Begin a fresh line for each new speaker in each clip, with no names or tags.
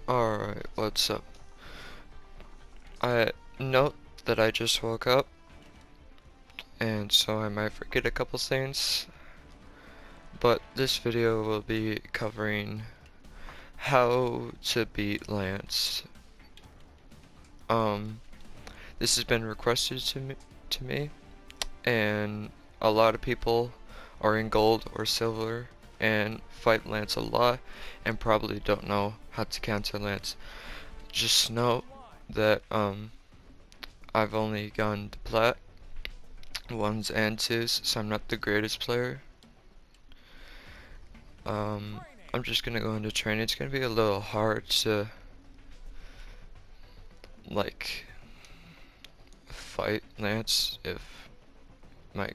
Alright, what's up? I note that I just woke up, and so I might forget a couple things, but this video will be covering how to beat Lance. Um, this has been requested to me, and a lot of people are in gold or silver and fight Lance a lot and probably don't know how to counter Lance. Just know that I've only gone to plat ones and twos, so I'm not the greatest player. I'm just gonna go into training. It's gonna be a little hard to like fight Lance my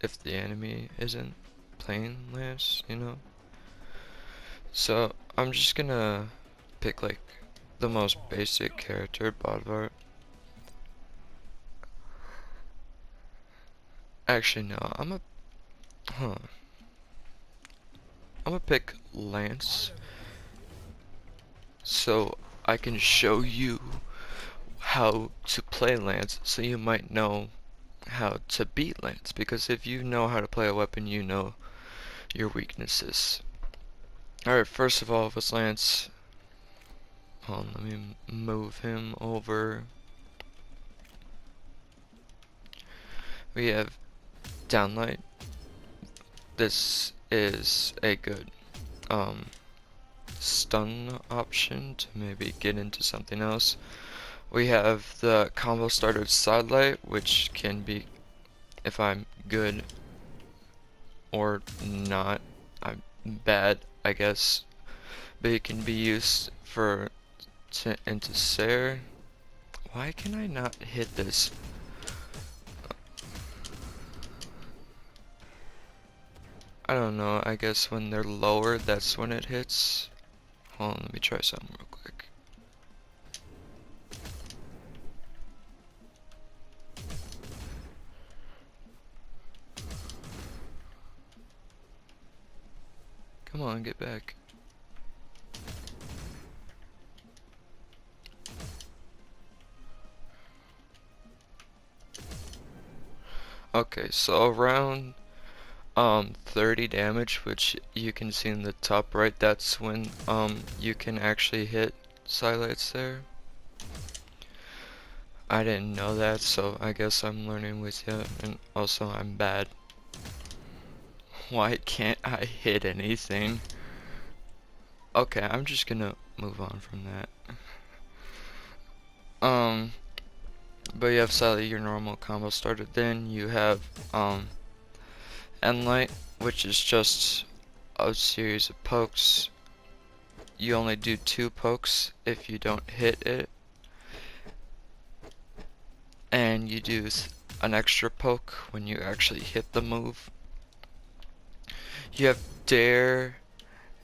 if the enemy isn't playing Lance, you know. So I'm just gonna pick like the most basic character, Bodvar. Actually, no, huh. I'm gonna pick Lance so I can show you how to play Lance, so you might know how to beat Lance, because if you know how to play a weapon, you know your weaknesses. Alright, first of all, with Lance, hold on, let me move him over. We have Downlight. This is a good stun option to maybe get into something else. We have the combo starter Sidelight, which can be, if I'm good or not, I'm bad, I guess, but it can be used for into Sair. Why can I not hit this? I don't know, I guess when they're lower, that's when it hits. Hold on, let me try something real quick. Come on, get back. Okay, so around 30 damage, which you can see in the top right, that's when you can actually hit Sidelights there. I didn't know that, so I guess I'm learning with you, and also I'm bad. Why can't I hit anything? Okay, I'm just gonna move on from that. But you have Sally, your normal combo starter. Then you have Endlight, which is just a series of pokes. You only do 2 pokes if you don't hit it, and you do an extra poke when you actually hit the move. You have Dare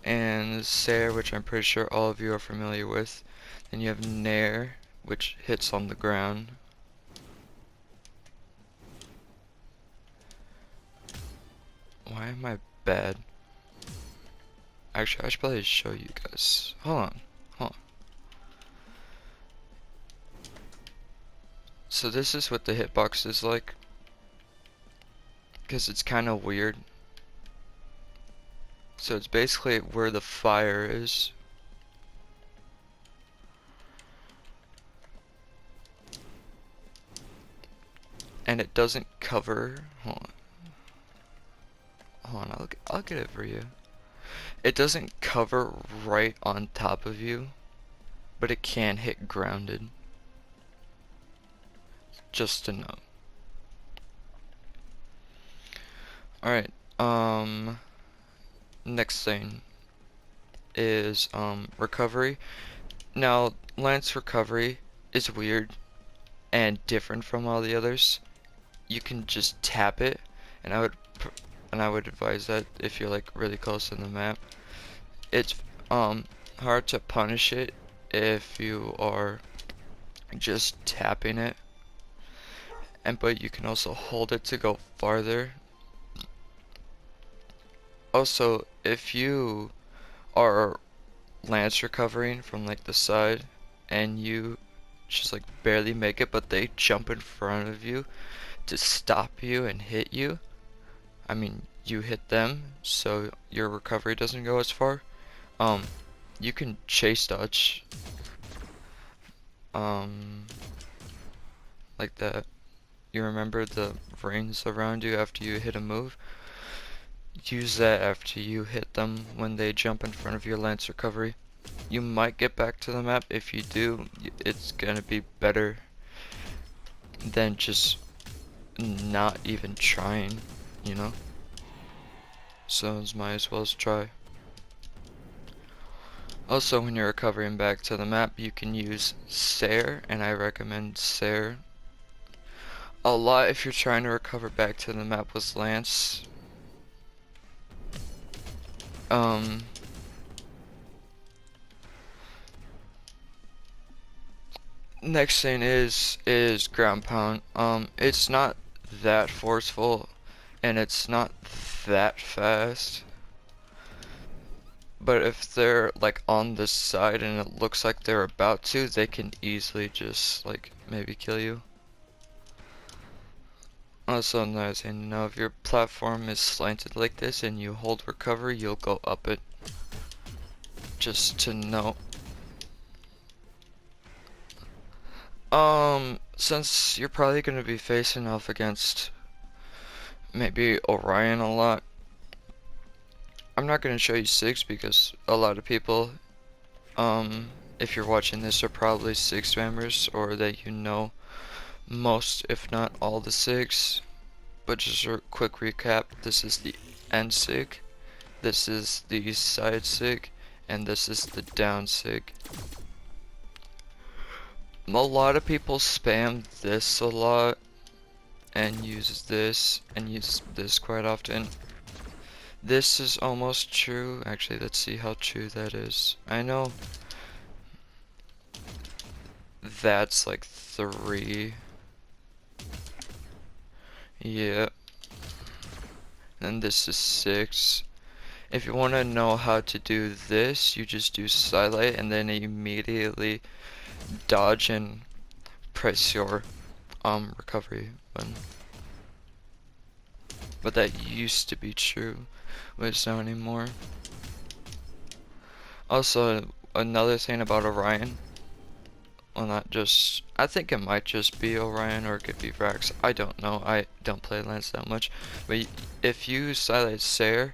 and Sair, which I'm pretty sure all of you are familiar with. Then you have Nair, which hits on the ground. Why am I bad? Actually, I should probably show you guys. Hold on. So this is what the hitbox is like, because it's kind of weird. So it's basically where the fire is. And it doesn't cover. Hold on, I'll get it for you. It doesn't cover right on top of you, but it can hit grounded. Just to know. Alright, next thing is recovery. Now, Lance recovery is weird and different from all the others. You can just tap it, and I would advise that if you're like really close to the map. It's hard to punish it if you are just tapping it, but you can also hold it to go farther. Also, if you are lance recovering from like the side and you just like barely make it, but they jump in front of you to stop you and hit you. I mean, you hit them, so your recovery doesn't go as far. Um, you can chase dodge, um, like that. You remember the rings around you after you hit a move? Use that after you hit them when they jump in front of your lance recovery. You might get back to the map. If you do, it's gonna be better than just not even trying, you know? So it's might as well as try. Also, when you're recovering back to the map, you can use Sair, and I recommend Sair a lot if you're trying to recover back to the map with Lance. Next thing is ground pound. It's not that forceful, and it's not that fast. But if they're like on this side and it looks like they're about to, they can easily just like maybe kill you. Also another thing to know, if your platform is slanted like this and you hold recovery, you'll go up it. Just to know. Since you're probably gonna be facing off against maybe Orion a lot, I'm not gonna show you SIGs because a lot of people, if you're watching this, are probably SIG spammers or that you know most, if not all, the SIGs. But just a quick recap, this is the end SIG, this is the side SIG, and this is the down SIG. A lot of people spam this a lot and use this quite often. This is almost true. Actually, let's see how true that is. I know that's like 3. Yeah. And this is 6. If you want to know how to do this, you just do Silite and then immediately dodge and press your recovery button. But that used to be true, but it's not anymore. Also, another thing about Orion, well, not just, I think it might just be Orion or it could be Vrax, I don't know, I don't play Lance that much, but if you Silite Sair,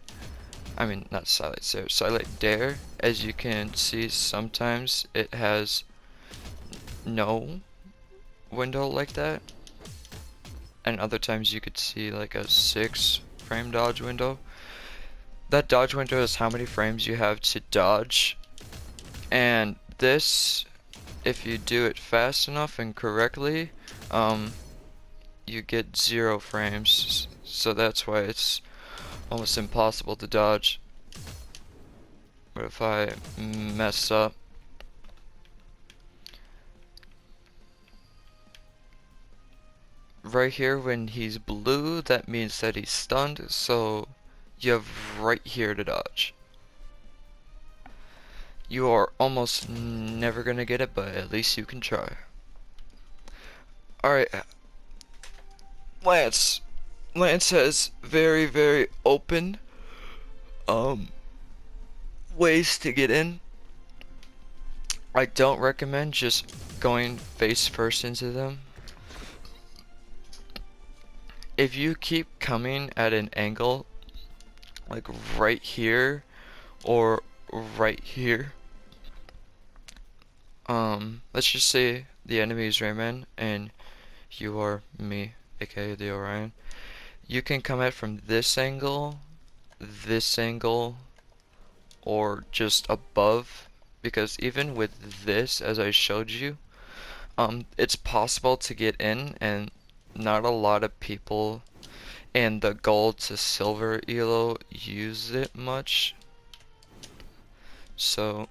I mean not Silite Sair, Silite Dare, as you can see sometimes it has no window like that, and other times you could see like a 6 frame dodge window. That dodge window is how many frames you have to dodge, and this, if you do it fast enough and correctly, you get 0 frames, so that's why it's almost impossible to dodge. But if I mess up, right here when he's blue, that means that he's stunned, so you have right here to dodge. You are almost never gonna get it, but at least you can try. Alright, Lance. Lance has very, very open ways to get in. I don't recommend just going face first into them. If you keep coming at an angle, like right here or right here, let's just say the enemy is Rayman and you are me, aka the Orion. You can come at from this angle, or just above, because even with this, as I showed you, it's possible to get in, and not a lot of people in the gold to silver elo use it much, so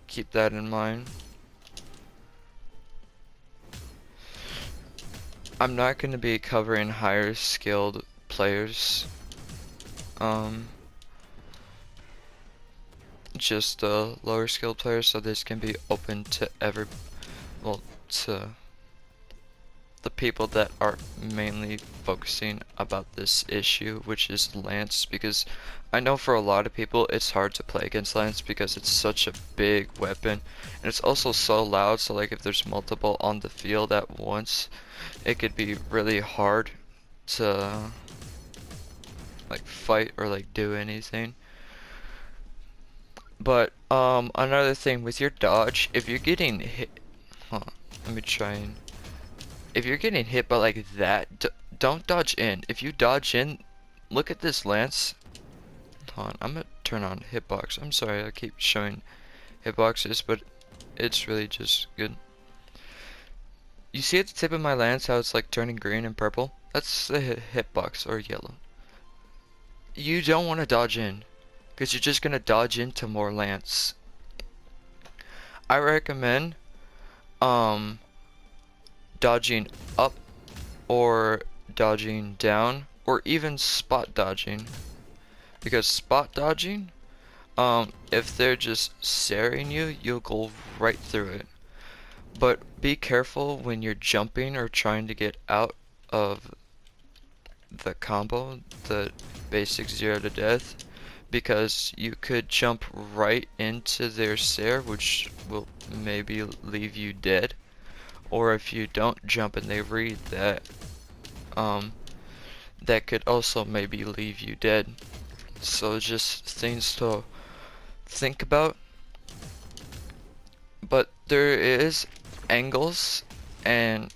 keep that in mind. I'm not going to be covering higher skilled players, just lower skilled players, so this can be open to well, to the people that are mainly focusing about this issue, which is Lance, because I know for a lot of people it's hard to play against Lance because it's such a big weapon, and it's also so loud, so like if there's multiple on the field at once, it could be really hard to like fight or like do anything. But another thing with your dodge, if you're getting hit, hold on, let me try and if you're getting hit by like that, don't dodge in. If you dodge in, look at this lance. Hold on, I'm gonna turn on hitbox. I'm sorry, I keep showing hitboxes, but it's really just good. You see at the tip of my lance how it's like turning green and purple? That's the hitbox, or yellow. You don't want to dodge in, because you're just gonna dodge into more lance. I recommend dodging up or dodging down or even spot dodging, because spot dodging, if they're just staring you, you'll go right through it. But be careful when you're jumping or trying to get out of the combo, the basic 0 to death, because you could jump right into their stare, which will maybe leave you dead. Or if you don't jump and they read that, that could also maybe leave you dead. So just things to think about. But there is angles, and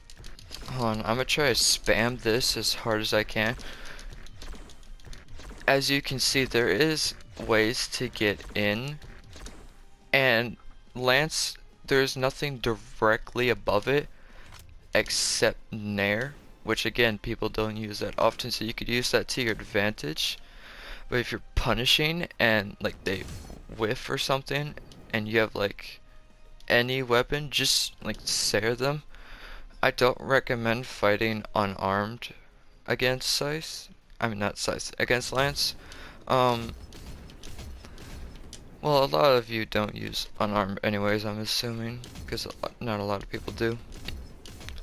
hold on, I'm gonna try to spam this as hard as I can. As you can see, there is ways to get in, and Lance, there's nothing directly above it except Nair, which again, people don't use that often, so you could use that to your advantage. But if you're punishing and like they whiff or something, and you have like any weapon, just like stare them. I don't recommend fighting unarmed against Scythe. I mean not Scythe, against Lance. Well, a lot of you don't use unarmed anyways, I'm assuming, because not a lot of people do.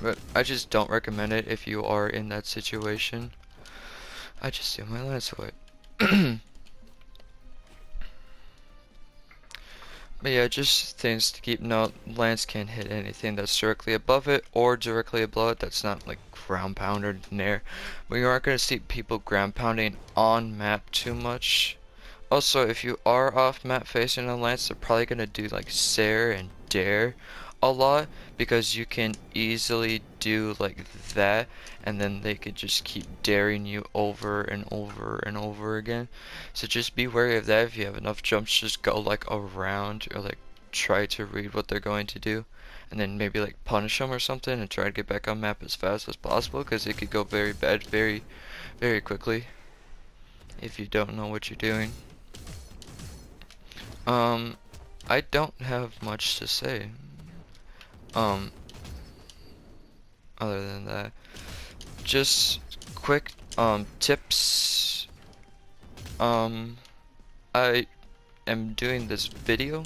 But I just don't recommend it if you are in that situation. I just threw my lance away. But yeah, just things to keep note. Lance can't hit anything that's directly above it or directly below it that's not like ground pound or nair. But you aren't going to see people ground pounding on map too much. Also, if you are off map facing a lance, they're probably going to do like stare and dare a lot, because you can easily do like that and then they could just keep daring you over and over and over again. So just be wary of that. If you have enough jumps, just go like around or like try to read what they're going to do, and then maybe like punish them or something and try to get back on map as fast as possible, because it could go very bad very quickly if you don't know what you're doing. I don't have much to say. Other than that, just quick tips. I am doing this video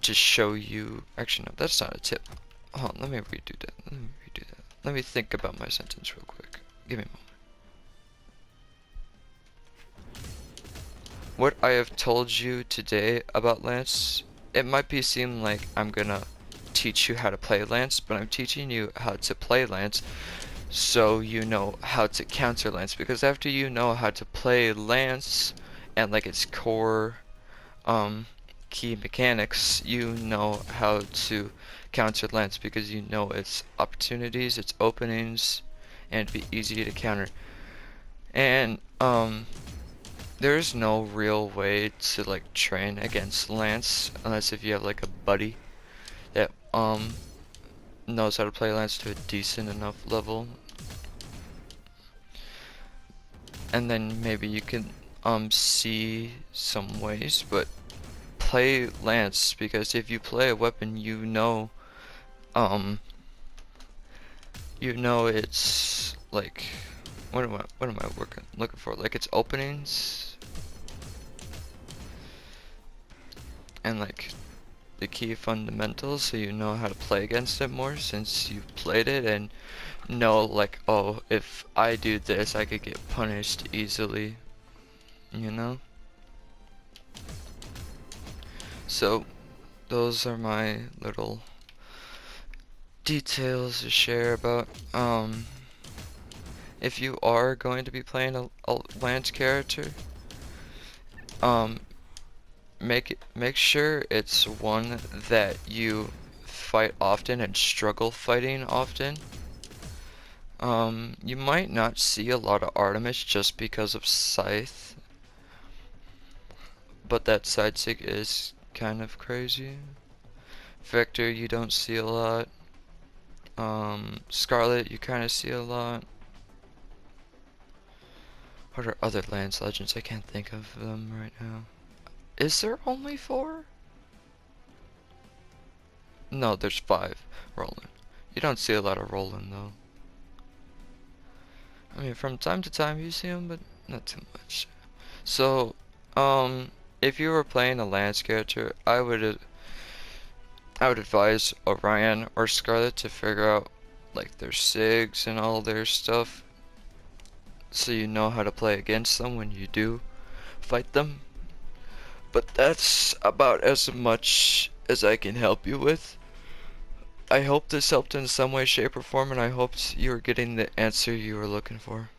to show you. Actually, no, that's not a tip. Hold on, let me redo that. Let me think about my sentence real quick. Give me a moment. What I have told you today about Lance, it might seem like I'm gonna teach you how to play Lance, but I'm teaching you how to play Lance so you know how to counter Lance, because after you know how to play Lance and like its core key mechanics, you know how to counter Lance, because you know its opportunities, its openings, and it'd be easy to counter. And there's no real way to like train against Lance unless if you have like a buddy that knows how to play Lance to a decent enough level, and then maybe you can see some ways. But play Lance, because if you play a weapon, you know it's like, what am I looking for? Like its openings. and like the key fundamentals so you know how to play against it more since you've played it and know like, oh, if I do this I could get punished easily, you know? So those are my little details to share about if you are going to be playing a Lance character, um make sure it's one that you fight often and struggle fighting often. You might not see a lot of Artemis just because of Scythe, but that side sig is kind of crazy. Vector you don't see a lot. Scarlet you kind of see a lot. What are other Lance Legends? I can't think of them right now. Is there only 4? No, there's 5. Roland. You don't see a lot of Roland though. I mean, from time to time you see him, but not too much. So, if you were playing a Lance character, I would advise Orion or Scarlet to figure out like their SIGs and all their stuff, so you know how to play against them when you do fight them. But that's about as much as I can help you with. I hope this helped in some way, shape, or form, and I hope you were getting the answer you were looking for.